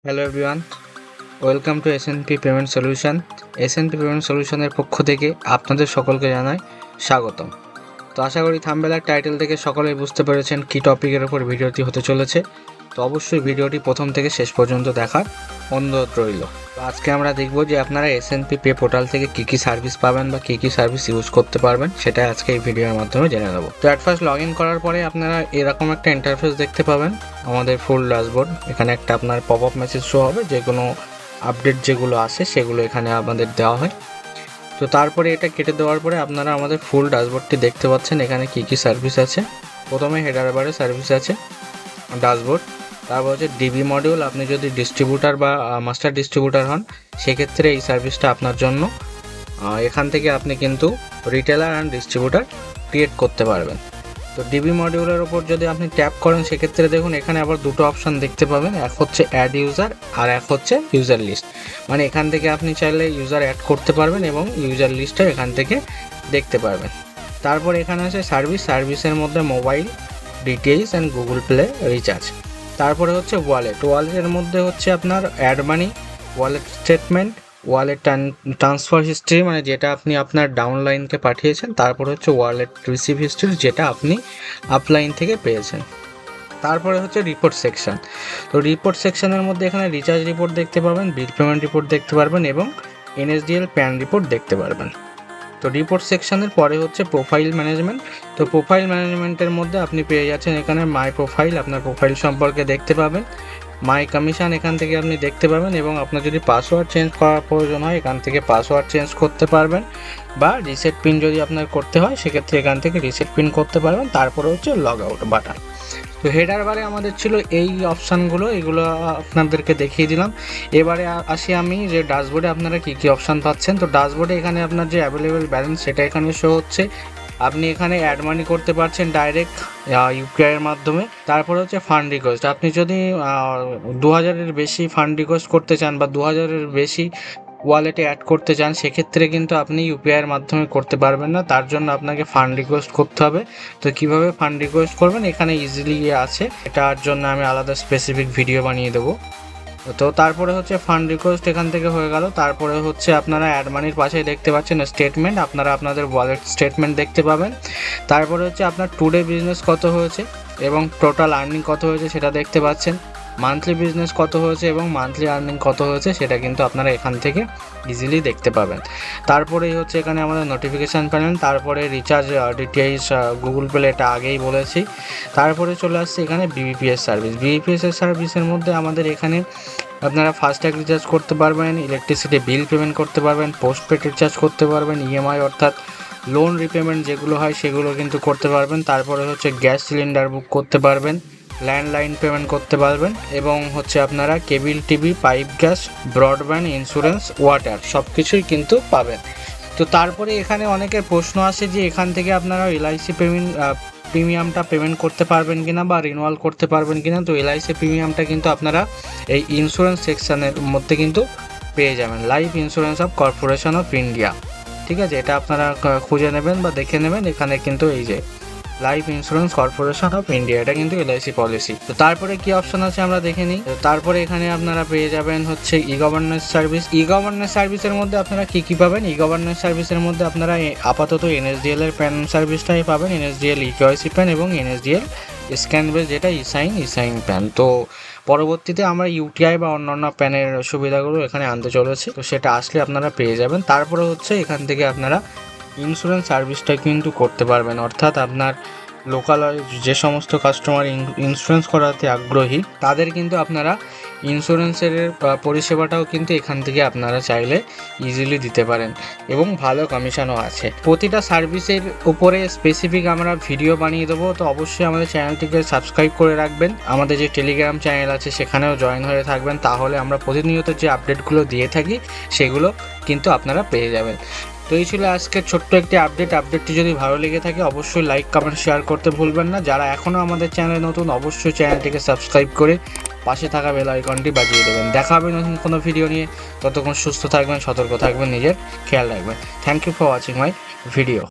Hello everyone, welcome to SNP payment solution. SNP payment সলিউশনের পক্ষ থেকে আপনাদের সকলকে জানাই স্বাগতম। তো আশা করি থাম্বনেল আর টাইটেল থেকে সকলেই বুঝতে পেরেছেন কী টপিকের ওপর ভিডিওটি হতে চলেছে। তো অবশ্যই ভিডিওটি প্রথম থেকে শেষ পর্যন্ত দেখার অনুরোধ রইল। তো আজকে আমরা দেখব যে আপনারা এসএনপি পে পোর্টাল থেকে কী কী সার্ভিস পাবেন বা কী কী সার্ভিস ইউজ করতে পারবেন, সেটা আজকে এই ভিডিওর মাধ্যমে জেনে নেব। তো অ্যাট ফার্স্ট লগ ইন করার পরে আপনারা এরকম একটা ইন্টারফেস দেখতে পাবেন, আমাদের ফুল ড্যাশবোর্ড। এখানে একটা আপনার পপ আপ মেসেজ শো হবে, যে কোনো আপডেট যেগুলো আসে সেগুলো এখানে আমাদের দেওয়া হয়। তো তারপরে এটা কেটে দেওয়ার পরে আপনারা আমাদের ফুল ড্যাশবোর্ডটি দেখতে পাচ্ছেন। এখানে কী কী সার্ভিস আছে, প্রথমে হেডার বারে সার্ভিস আছে, ড্যাশবোর্ড। তারপর হচ্ছে ডিবি মডিউল। আপনি যদি ডিস্ট্রিবিউটার বা মাস্টার ডিস্ট্রিবিউটার হন, সেক্ষেত্রে এই সার্ভিসটা আপনার জন্য। এখান থেকে আপনি কিন্তু রিটেলার অ্যান্ড ডিস্ট্রিবিউটার ক্রিয়েট করতে পারবেন। তো ডিবি মডিউলের ওপর যদি আপনি ট্যাপ করেন, সেক্ষেত্রে দেখুন এখানে আবার দুটো অপশান দেখতে পাবেন, এক হচ্ছে অ্যাড ইউজার আর এক হচ্ছে ইউজার লিস্ট। মানে এখান থেকে আপনি চাইলে ইউজার অ্যাড করতে পারবেন এবং ইউজার লিস্টটা এখান থেকে দেখতে পারবেন। তারপর এখানে আছে সার্ভিসের মধ্যে mobile, DTH and Google Play recharge. তারপরে হচ্ছে ওয়ালেটের মধ্যে হচ্ছে আপনার add money, wallet statement, wallet transfer history, মানে যেটা আপনি আপনার ডাউনলাইনকে পাঠিয়েছেন। তারপর হচ্ছে ওয়ালেট রিসিভ হিস্ট্রি, যেটা আপনি আপলাইন থেকে পেয়েছেন। তারপরে হচ্ছে রিপোর্ট সেকশন। তো রিপোর্ট সেকশনের মধ্যে এখানে রিচার্জ রিপোর্ট দেখতে পাবেন, বিল পেমেন্ট রিপোর্ট দেখতে পারবেন এবং এনএসডিএল প্যান রিপোর্ট দেখতে পারবেন। তো রিপোর্ট সেকশনের পরে হচ্ছে প্রোফাইল ম্যানেজমেন্ট। তো প্রোফাইল ম্যানেজমেন্টের মধ্যে আপনি পেয়ে যাচ্ছেন এখানে মাই প্রোফাইল, আপনার প্রোফাইল সম্পর্কে দেখতে পাবেন। মাই কমিশন এখান থেকে আপনি দেখতে পাবেন এবং আপনার যদি পাসওয়ার্ড চেঞ্জ করার প্রয়োজন হয়, এখান থেকে পাসওয়ার্ড চেঞ্জ করতে পারবেন, বা রিসেট পিন যদি আপনার করতে হয়, সেক্ষেত্রে এখান থেকে রিসেট পিন করতে পারবেন। তারপরে হচ্ছে লগ আউট বাটন। তো হেডার বারে আমাদের ছিল এই অপশানগুলো, এগুলো আপনাদেরকে দেখিয়ে দিলাম। এবারে আসি আমি যে ড্যাশবোর্ডে আপনারা কী কী অপশান পাচ্ছেন। তো ড্যাশবোর্ডে এখানে আপনার যে অ্যাভেলেবেল ব্যালেন্স, সেটা এখানে শো হচ্ছে। আপনি এখানে অ্যাড মানি করতে পারছেন ডাইরেক্ট ইউপিআইয়ের মাধ্যমে। তারপরে হচ্ছে ফান্ড রিকোয়েস্ট। আপনি যদি 2000-এর বেশি ফান্ড রিকোয়েস্ট করতে চান বা 2000-এর বেশি ওয়ালেটে অ্যাড করতে চান, সেক্ষেত্রে কিন্তু আপনি ইউপিআইয়ের মাধ্যমে করতে পারবেন না, তার জন্য আপনাকে ফান্ড রিকোয়েস্ট করতে হবে। তো কিভাবে ফান্ড রিকোয়েস্ট করবেন এখানে ইজিলি আছে, এটার জন্য আমি আলাদা স্পেসিফিক ভিডিও বানিয়ে দেবো। তো তারপরে হচ্ছে ফান্ড রিকোয়েস্ট এখান থেকে হয়ে গেল। তারপরে হচ্ছে আপনারা অ্যাড মানির পাশে দেখতে পাচ্ছেন স্টেটমেন্ট, আপনারা আপনাদের ওয়ালেট স্টেটমেন্ট দেখতে পাবেন। তারপরে হচ্ছে আপনার টুডে বিজনেস কত হয়েছে এবং টোটাল আর্নিং কত হয়েছে সেটা দেখতে পাচ্ছেন। মান্থলি বিজনেস কত হয়েছে এবং মান্থলি আর্নিং কত হয়েছে সেটা কিন্তু আপনারা এখান থেকে ইজিলি দেখতে পাবেন। তারপরেই হচ্ছে এখানে আমাদের নোটিফিকেশান প্যানেল, তারপরে রিচার্জ ডিটিএইচ গুগল প্লে, এটা আগেই বলেছি। তারপরে চলে আসছে এখানে বিবিপিএস সার্ভিস। বিবিপিএসের সার্ভিসের মধ্যে আমাদের এখানে আপনারা ফাস্ট্যাগ রিচার্জ করতে পারবেন, ইলেকট্রিসিটি বিল পেমেন্ট করতে পারবেন, পোস্টপেড রিচার্জ করতে পারবেন, ইএমআই অর্থাৎ লোন রিপেমেন্ট যেগুলো হয় সেগুলো কিন্তু করতে পারবেন। তারপরে হচ্ছে গ্যাস সিলিন্ডার বুক করতে পারবেন, ল্যান্ডলাইন পেমেন্ট করতে পারবেন এবং হচ্ছে আপনারা cable TV, pipe gas, broadband, insurance, water সব কিছুই কিন্তু পাবেন। তো তারপরে এখানে অনেকের প্রশ্ন আসে যে এখান থেকে আপনারা এলআইসি প্রিমিয়ামটা পেমেন্ট করতে পারবেন কিনা বা রিনুয়াল করতে পারবেন কিনা। তো এলআইসি প্রিমিয়ামটা কিন্তু আপনারা এই ইন্স্যুরেন্স সেকশনের মধ্যে কিন্তু পেয়ে যাবেন, life insurance of corporation of India. ঠিক আছে, এটা আপনারা খুঁজে নেবেন বা দেখে নেবেন। এখানে কিন্তু এই যে life insurance corporation of India, এটা কিন্তু এলআইসি পলিসি। তো তারপরে কি অপশন আছে আমরা দেখে নিই। তারপরে এখানে আপনারা পেয়ে যাবেন হচ্ছে ই গভর্নেন্স সার্ভিস। ই গভর্নেন্স সার্ভিসের মধ্যে আপনারা কী কী পাবেন, ই গভর্নেন্স সার্ভিসের মধ্যে আপনারা আপাতত এনএসডিএল এর প্যান সার্ভিসটাই পাবেন, এনএসডিএল ইকেওয়াইসি প্যান এবং এনএসডিএল স্ক্যান বেস, যেটা ইসাইন প্যান। তো পরবর্তীতে আমরা ইউটিআই বা অন্যান্য প্যানের সুবিধাগুলো এখানে আনতে চলেছি, তো সেটা আসলে আপনারা পেয়ে যাবেন। তারপরে হচ্ছে এখান থেকে আপনারা ইন্স্যুরেন্স সার্ভিসটা কিন্তু করতে পারবেন, অর্থাৎ আপনার লোকাল যে সমস্ত কাস্টমার ইন্স্যুরেন্স করাতে আগ্রহী, তাদের কিন্তু আপনারা ইন্স্যুরেন্সের পরিষেবাটাও কিন্তু এখান থেকে আপনারা চাইলে ইজিলি দিতে পারেন এবং ভালো কমিশনও আছে। প্রতিটা সার্ভিসের উপরে স্পেসিফিক আমরা ভিডিও বানিয়ে দেবো, তো অবশ্যই আমাদের চ্যানেলটিকে সাবস্ক্রাইব করে রাখবেন। আমাদের যে টেলিগ্রাম চ্যানেল আছে সেখানেও জয়েন হয়ে থাকবেন, তাহলে আমরা প্রতিনিয়ত যে আপডেটগুলো দিয়ে থাকি সেগুলো কিন্তু আপনারা পেয়ে যাবেন। তো এই ছিল আজকের ছোট্ট একটি আপডেটটি যদি ভালো লেগে থাকে অবশ্যই লাইক, কমেন্ট, শেয়ার করতে ভুলবেন না। যারা এখনও আমাদের চ্যানেলে নতুন, অবশ্যই চ্যানেলটিকে সাবস্ক্রাইব করে পাশে থাকা বেল আইকনটি বাজিয়ে দেবেন। দেখা হবে নতুন কোনো ভিডিও নিয়ে, ততক্ষণ সুস্থ থাকবেন, সতর্ক থাকবেন, নিজের খেয়াল রাখবেন। Thank you for watching my video.